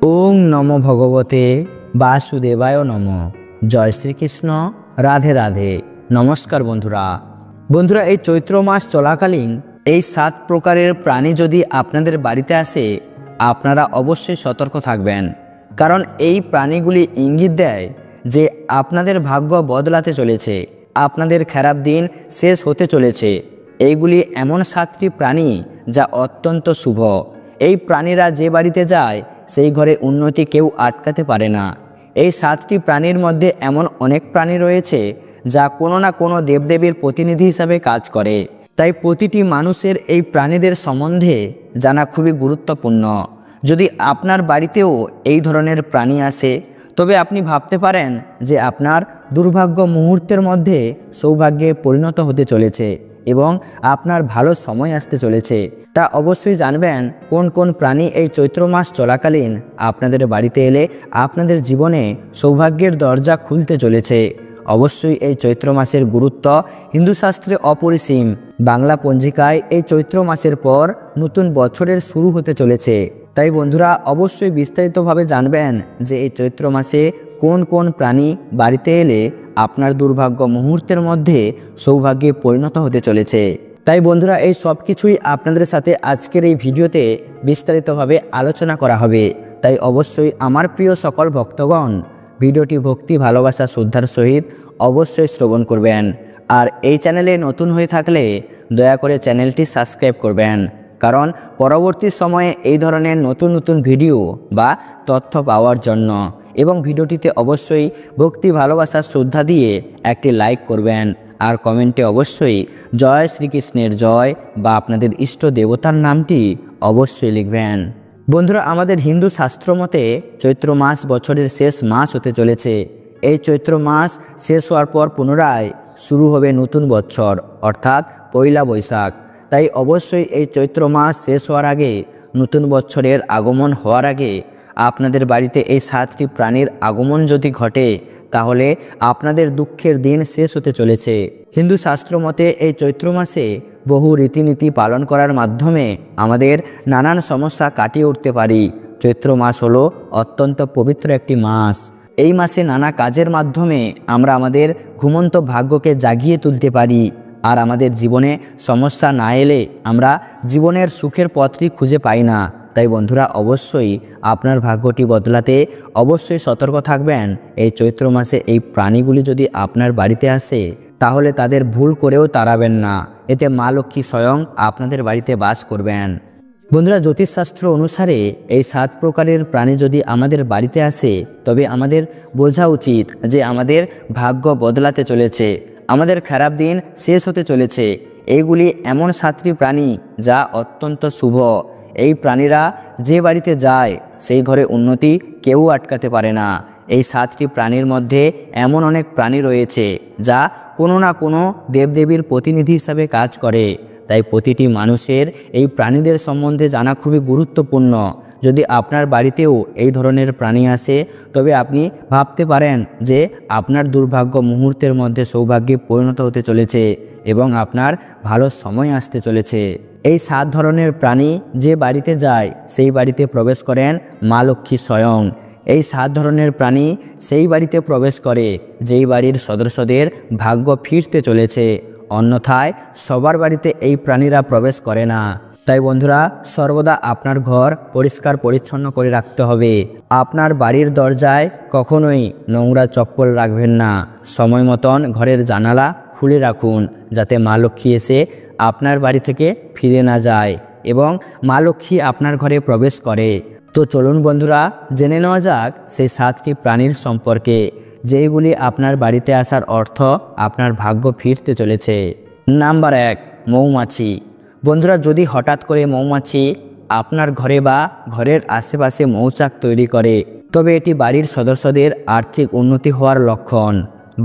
ওং নমো ভগবতে বাসুদেবায় নমঃ। জয় শ্রীকৃষ্ণ। রাধে রাধে। নমস্কার বন্ধুরা এই চৈত্র মাস চলাকালীন এই 7 প্রকারের প্রাণী যদি আপনাদের বাড়িতে আসে, আপনারা অবশ্যই সতর্ক থাকবেন। কারণ এই প্রাণীগুলি ইঙ্গিত দেয় যে আপনাদের ভাগ্য বদলাতে চলেছে, আপনাদের খারাপ দিন শেষ হতে চলেছে। এইগুলি এমন 7টি প্রাণী যা অত্যন্ত শুভ। এই প্রাণীরা যে বাড়িতে যায় সেই ঘরে উন্নতি কেউ আটকাতে পারে না। এই 7টি প্রাণীর মধ্যে এমন অনেক প্রাণী রয়েছে যা কোনো না কোনো দেবদেবীর প্রতিনিধি হিসাবে কাজ করে। তাই প্রতিটি মানুষের এই প্রাণীদের সম্বন্ধে জানা খুবই গুরুত্বপূর্ণ। যদি আপনার বাড়িতেও এই ধরনের প্রাণী আসে, তবে আপনি ভাবতে পারেন যে আপনার দুর্ভাগ্য মুহূর্তের মধ্যে সৌভাগ্যে পরিণত হতে চলেছে এবং আপনার ভালো সময় আসতে চলেছে। তা অবশ্যই জানবেন কোন কোন প্রাণী এই চৈত্র মাস চলাকালীন আপনাদের বাড়িতে এলে আপনাদের জীবনে সৌভাগ্যের দরজা খুলতে চলেছে। অবশ্যই এই চৈত্র মাসের গুরুত্ব হিন্দু শাস্ত্রে অপরিসীম। বাংলা পঞ্জিকায় এই চৈত্র মাসের পর নতুন বছরের শুরু হতে চলেছে। তাই বন্ধুরা অবশ্যই বিস্তারিতভাবে জানবেন যে এই চৈত্র মাসে কোন কোন প্রাণী বাড়িতে এলে আপনার দুর্ভাগ্য মুহূর্তের মধ্যে সৌভাগ্যে পরিণত হতে চলেছে। তাই বন্ধুরা এই সব কিছুই আপনাদের সাথে আজকের এই ভিডিওতে বিস্তারিতভাবে আলোচনা করা হবে। তাই অবশ্যই আমার প্রিয় সকল ভক্তগণ ভিডিওটি ভক্তি ভালোবাসা শ্রদ্ধার সহিত অবশ্যই শ্রবণ করবেন। আর এই চ্যানেলে নতুন হয়ে থাকলে দয়া করে চ্যানেলটি সাবস্ক্রাইব করবেন, কারণ পরবর্তী সময়ে এই ধরনের নতুন নতুন ভিডিও বা তথ্য পাওয়ার জন্য। এবং ভিডিওটিতে অবশ্যই ভক্তি ভালোবাসা শ্রদ্ধা দিয়ে একটি লাইক করবেন আর কমেন্টে অবশ্যই জয় শ্রীকৃষ্ণের জয় বা আপনাদের ইষ্ট দেবতার নামটি অবশ্যই লিখবেন। বন্ধুরা আমাদের হিন্দু শাস্ত্র মতে চৈত্র মাস বছরের শেষ মাস হতে চলেছে। এই চৈত্র মাস শেষ হওয়ার পর পুনরায় শুরু হবে নতুন বছর, অর্থাৎ পয়লা বৈশাখ। তাই অবশ্যই এই চৈত্র মাস শেষ হওয়ার আগে, নতুন বছরের আগমন হওয়ার আগে আপনাদের বাড়িতে এই 7টি প্রাণীর আগমন যদি ঘটে, তাহলে আপনাদের দুঃখের দিন শেষ হতে চলেছে। হিন্দু শাস্ত্র মতে এই চৈত্র মাসে বহু রীতিনীতি পালন করার মাধ্যমে আমাদের নানান সমস্যা কাটিয়ে উঠতে পারি। চৈত্র মাস হলো অত্যন্ত পবিত্র একটি মাস। এই মাসে নানা কাজের মাধ্যমে আমরা আমাদের ঘুমন্ত ভাগ্যকে জাগিয়ে তুলতে পারি। আর আমাদের জীবনে সমস্যা না এলে আমরা জীবনের সুখের পথটি খুঁজে পাই না। তাই বন্ধুরা অবশ্যই আপনার ভাগ্যটি বদলাতে অবশ্যই সতর্ক থাকবেন। এই চৈত্র মাসে এই প্রাণীগুলি যদি আপনার বাড়িতে আসে, তাহলে তাদের ভুল করেও তাড়াবেন না। এতে মা লক্ষ্মী স্বয়ং আপনাদের বাড়িতে বাস করবেন। বন্ধুরা জ্যোতিষশাস্ত্র অনুসারে এই 7 প্রকারের প্রাণী যদি আমাদের বাড়িতে আসে, তবে আমাদের বোঝা উচিত যে আমাদের ভাগ্য বদলাতে চলেছে, আমাদের খারাপ দিন শেষ হতে চলেছে। এইগুলি এমন 7টি প্রাণী যা অত্যন্ত শুভ। এই প্রাণীরা যে বাড়িতে যায় সেই ঘরে উন্নতি কেউ আটকাতে পারে না। এই 7টি প্রাণীর মধ্যে এমন অনেক প্রাণী রয়েছে যা কোনো না কোনো দেবদেবীর প্রতিনিধি হিসাবে কাজ করে। তাই প্রতিটি মানুষের এই প্রাণীদের সম্বন্ধে জানা খুবই গুরুত্বপূর্ণ। যদি আপনার বাড়িতেও এই ধরনের প্রাণী আসে, তবে আপনি ভাবতে পারেন যে আপনার দুর্ভাগ্য মুহূর্তের মধ্যে সৌভাগ্যে পরিণত হতে চলেছে এবং আপনার ভালো সময় আসতে চলেছে। এই 7 ধরনের প্রাণী যে বাড়িতে যায় সেই বাড়িতে প্রবেশ করেন মা লক্ষ্মী স্বয়ং। এই 7 ধরনের প্রাণী সেই বাড়িতে প্রবেশ করে যেই বাড়ির সদস্যদের ভাগ্য ফিরতে চলেছে। অন্যথায় সবার বাড়িতে এই প্রাণীরা প্রবেশ করে না। তাই বন্ধুরা সর্বদা আপনার ঘর পরিষ্কার পরিচ্ছন্ন করে রাখতে হবে। আপনার বাড়ির দরজায় কখনোই নোংরা চপ্পল রাখবেন না। সময় মতন ঘরের জানালা খুলে রাখুন, যাতে মা লক্ষ্মী এসে আপনার বাড়ি থেকে ফিরে না যায় এবং মা লক্ষ্মী আপনার ঘরে প্রবেশ করে। তো চলুন বন্ধুরা জেনে নেওয়া যাক সেই 7টি প্রাণীর সম্পর্কে, যেইগুলি আপনার বাড়িতে আসার অর্থ আপনার ভাগ্য ফিরতে চলেছে। নাম্বার 1, মৌমাছি। বন্ধুরা যদি হঠাৎ করে মৌমাছি আপনার ঘরে বা ঘরের আশেপাশে মৌচাক তৈরি করে, তবে এটি বাড়ির সদস্যদের আর্থিক উন্নতি হওয়ার লক্ষণ।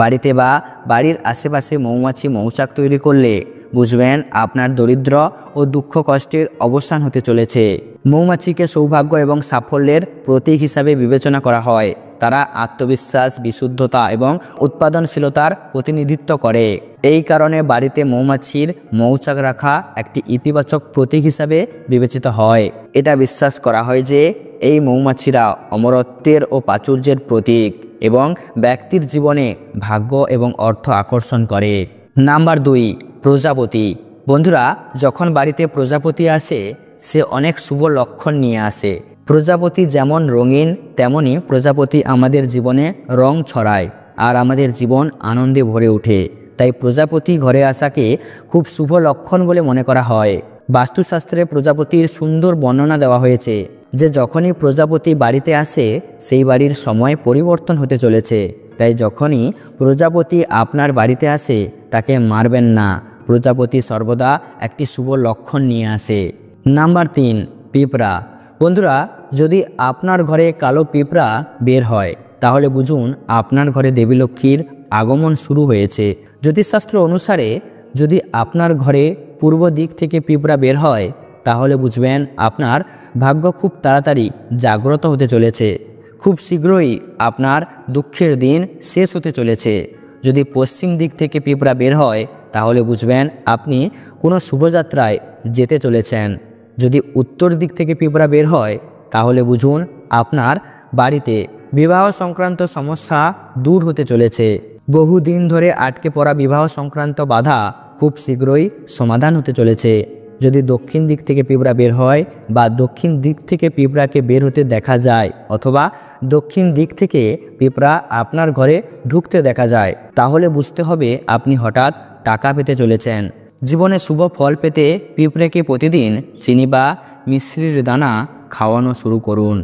বাড়িতে বা বাড়ির আশেপাশে মৌমাছি মৌচাক তৈরি করলে বুঝবেন আপনার দরিদ্র ও দুঃখ কষ্টের অবসান হতে চলেছে। মৌমাছিকে সৌভাগ্য এবং সাফল্যের প্রতীক হিসাবে বিবেচনা করা হয়। তারা আত্মবিশ্বাস, বিশুদ্ধতা এবং উৎপাদনশীলতার প্রতিনিধিত্ব করে। এই কারণে বাড়িতে মৌমাছির মৌচাক রাখা একটি ইতিবাচক প্রতীক হিসাবে বিবেচিত হয়। এটা বিশ্বাস করা হয় যে এই মৌমাছিরা অমরত্বের ও প্রাচুর্যের প্রতীক এবং ব্যক্তির জীবনে ভাগ্য এবং অর্থ আকর্ষণ করে। নাম্বার 2, প্রজাপতি। বন্ধুরা, যখন বাড়িতে প্রজাপতি আসে সে অনেক শুভ লক্ষণ নিয়ে আসে। প্রজাপতি যেমন রঙিন তেমনি প্রজাপতি আমাদের জীবনে রং ছড়ায় আর আমাদের জীবন আনন্দে ভরে ওঠে। তাই প্রজাপতি ঘরে আসাকে খুব শুভ লক্ষণ বলে মনে করা হয়। বাস্তুশাস্ত্রে প্রজাপতির সুন্দর বর্ণনা দেওয়া হয়েছে যে যখনই প্রজাপতি বাড়িতে আসে সেই বাড়ির সময় পরিবর্তন হতে চলেছে। তাই যখনই প্রজাপতি আপনার বাড়িতে আসে তাকে মারবেন না। প্রজাপতি সর্বদা একটি শুভ লক্ষণ নিয়ে আসে। নাম্বার 3, পিঁপড়া। বন্ধুরা, যদি আপনার ঘরে কালো পিঁপড়া বের হয় তাহলে বুঝুন আপনার ঘরে দেবী লক্ষ্মীর আগমন শুরু হয়েছে। জ্যোতিষশাস্ত্র অনুসারে যদি আপনার ঘরে পূর্ব দিক থেকে পিঁপড়া বের হয় তাহলে বুঝবেন আপনার ভাগ্য খুব তাড়াতাড়ি জাগ্রত হতে চলেছে। খুব শীঘ্রই আপনার দুঃখের দিন শেষ হতে চলেছে। যদি পশ্চিম দিক থেকে পিঁপড়া বের হয় তাহলে বুঝবেন আপনি কোনো শুভযাত্রায় যেতে চলেছেন। যদি উত্তর দিক থেকে পিঁপড়া বের হয় তাহলে বুঝুন আপনার বাড়িতে বিবাহ সংক্রান্ত সমস্যা দূর হতে চলেছে। বহুদিন ধরে আটকে পড়া বিবাহ সংক্রান্ত বাধা খুব শীঘ্রই সমাধান হতে চলেছে। যদি দক্ষিণ দিক থেকে পিঁপড়া বের হয় বা দক্ষিণ দিক থেকে পিঁপড়াকে বের হতে দেখা যায় অথবা দক্ষিণ দিক থেকে পিঁপড়া আপনার ঘরে ঢুকতে দেখা যায় তাহলে বুঝতে হবে আপনি হঠাৎ টাকা পেতে চলেছেন। জীবনে শুভ ফল পেতে পিঁপড়েকে প্রতিদিন চিনি বা মিশ্রির দানা খাওয়ানো শুরু করুন।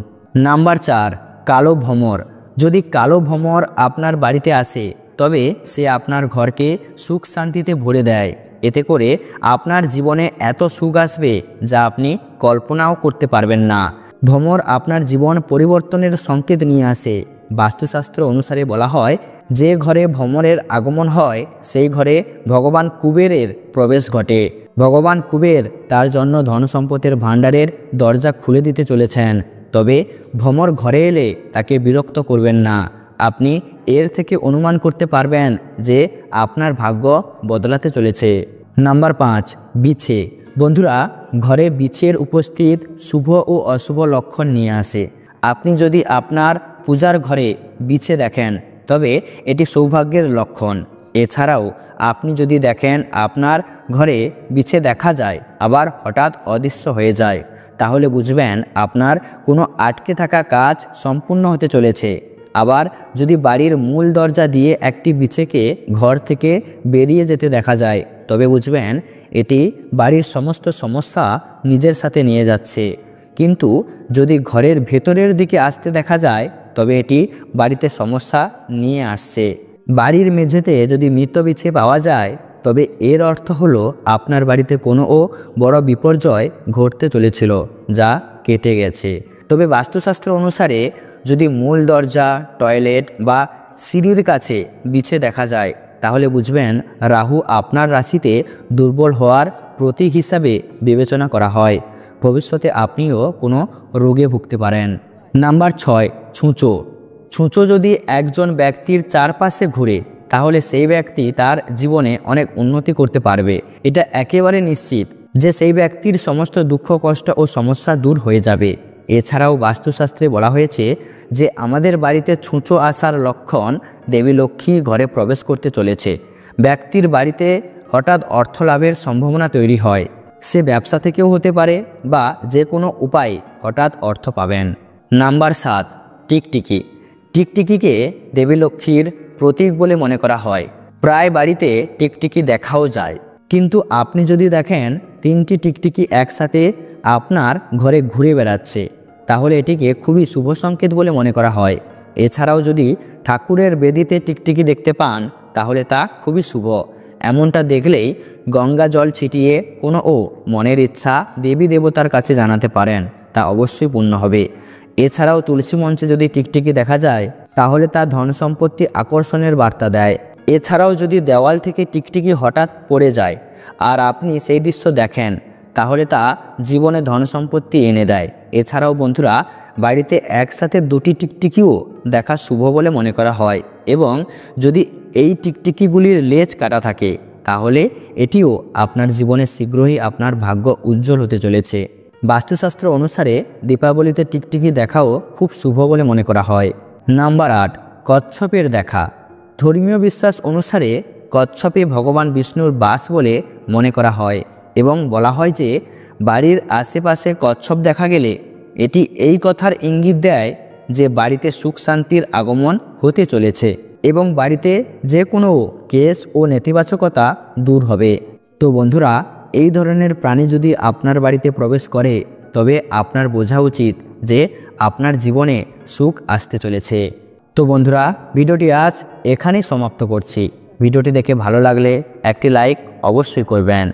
নাম্বার 4, কালো ভ্রমর। যদি কালো ভ্রমর আপনার বাড়িতে আসে তবে সে আপনার ঘরকে সুখ শান্তিতে ভরে দেয়। এতে করে আপনার জীবনে এত সুখ আসবে যা আপনি কল্পনাও করতে পারবেন না। ভ্রমর আপনার জীবন পরিবর্তনের সংকেত নিয়ে আসে। বাস্তুশাস্ত্র অনুসারে বলা হয় যে ঘরে ভ্রমরের আগমন হয় সেই ঘরে ভগবান কুবেরের প্রবেশ ঘটে। ভগবান কুবের তার জন্য ধন সম্পদের ভাণ্ডারের দরজা খুলে দিতে চলেছেন। তবে ভ্রমর ঘরে এলে তাকে বিরক্ত করবেন না। আপনি এর থেকে অনুমান করতে পারবেন যে আপনার ভাগ্য বদলাতে চলেছে। নাম্বার 5, বিছে। বন্ধুরা, ঘরে বিছের উপস্থিত শুভ ও অশুভ লক্ষণ নিয়ে আসে। আপনি যদি আপনার পূজার ঘরে বিছে দেখেন তবে এটি সৌভাগ্যের লক্ষণ। এছাড়াও আপনি যদি দেখেন আপনার ঘরে বিছে দেখা যায় আবার হঠাৎ অদৃশ্য হয়ে যায় তাহলে বুঝবেন আপনার কোনো আটকে থাকা কাজ সম্পূর্ণ হতে চলেছে। আবার যদি বাড়ির মূল দরজা দিয়ে একটি বিছেকে ঘর থেকে বেরিয়ে যেতে দেখা যায় তবে বুঝবেন এটি বাড়ির সমস্ত সমস্যা নিজের সাথে নিয়ে যাচ্ছে। কিন্তু যদি ঘরের ভেতরের দিকে আসতে দেখা যায় তবে এটি বাড়িতে সমস্যা নিয়ে আসছে। বাড়ির মেঝেতে যদি মৃত বিছে পাওয়া যায় তবে এর অর্থ হলো আপনার বাড়িতে কোনো বড় বিপর্যয় ঘটতে চলেছিল যা কেটে গেছে। তবে বাস্তুশাস্ত্র অনুসারে যদি মূল দরজা, টয়লেট বা সিঁড়ির কাছে বিছে দেখা যায় তাহলে বুঝবেন রাহু আপনার রাশিতে দুর্বল হওয়ার প্রতীক হিসাবে বিবেচনা করা হয়। ভবিষ্যতে আপনিও কোনো রোগে ভুগতে পারেন। নাম্বার 6, ছুঁচো। ছুঁচো যদি একজন ব্যক্তির চারপাশে ঘুরে তাহলে সেই ব্যক্তি তার জীবনে অনেক উন্নতি করতে পারবে। এটা একেবারে নিশ্চিত যে সেই ব্যক্তির সমস্ত দুঃখ কষ্ট ও সমস্যা দূর হয়ে যাবে। এছাড়াও বাস্তুশাস্ত্রে বলা হয়েছে যে আমাদের বাড়িতে ছুঁচো আসার লক্ষণ দেবী লক্ষ্মী ঘরে প্রবেশ করতে চলেছে। ব্যক্তির বাড়িতে হঠাৎ অর্থ লাভের সম্ভাবনা তৈরি হয়। সে ব্যবসা থেকেও হতে পারে বা যে কোনো উপায়ে হঠাৎ অর্থ পাবেন। নাম্বার 7, টিকটিকি। টিকটিকিকে দেবী লক্ষ্মীর প্রতীক বলে মনে করা হয়। প্রায় বাড়িতে টিকটিকি দেখাও যায়। কিন্তু আপনি যদি দেখেন 3টি টিকটিকি একসাথে আপনার ঘরে ঘুরে বেড়াচ্ছে তাহলে এটিকে খুবই শুভ সংকেত বলে মনে করা হয়। এছাড়াও যদি ঠাকুরের বেদিতে টিকটিকি দেখতে পান তাহলে তা খুবই শুভ। এমনটা দেখলেই গঙ্গা জল ছিটিয়ে কোনো মনের ইচ্ছা দেবী দেবতার কাছে জানাতে পারেন, তা অবশ্যই পূর্ণ হবে। এছাড়াও তুলসী মঞ্চে যদি টিকটিকি দেখা যায় তাহলে তা ধন সম্পত্তি আকর্ষণের বার্তা দেয়। এছাড়াও যদি দেওয়াল থেকে টিকটিকি হঠাৎ পড়ে যায় আর আপনি সেই দৃশ্য দেখেন তাহলে তা জীবনে ধন সম্পত্তি এনে দেয়। এছাড়াও বন্ধুরা, বাড়িতে একসাথে 2টি টিকটিকিও দেখা শুভ বলে মনে করা হয় এবং যদি এই টিকটিকিগুলির লেজ কাটা থাকে তাহলে এটিও আপনার জীবনে শীঘ্রই আপনার ভাগ্য উজ্জ্বল হতে চলেছে। বাস্তুশাস্ত্র অনুসারে দীপাবলিতে টিকটিকি দেখাও খুব শুভ বলে মনে করা হয়। নাম্বার 8, কচ্ছপের দেখা। ধর্মীয় বিশ্বাস অনুসারে কচ্ছপে ভগবান বিষ্ণুর বাস বলে মনে করা হয় এবং বলা হয় যে বাড়ির আশেপাশে কচ্ছপ দেখা গেলে এটি এই কথার ইঙ্গিত দেয় যে বাড়িতে সুখ শান্তির আগমন হতে চলেছে এবং বাড়িতে যে কোনো কেস ও নেতিবাচকতা দূর হবে। তো বন্ধুরা, এই ধরনের প্রাণী যদি আপনার বাড়িতে প্রবেশ করে তবে আপনার বোঝা উচিত যে আপনার জীবনে সুখ আসতে চলেছে। তো বন্ধুরা, ভিডিওটি আজ এখানেই সমাপ্ত করছি। ভিডিওটি দেখে ভালো লাগলে একটি লাইক অবশ্যই করবেন।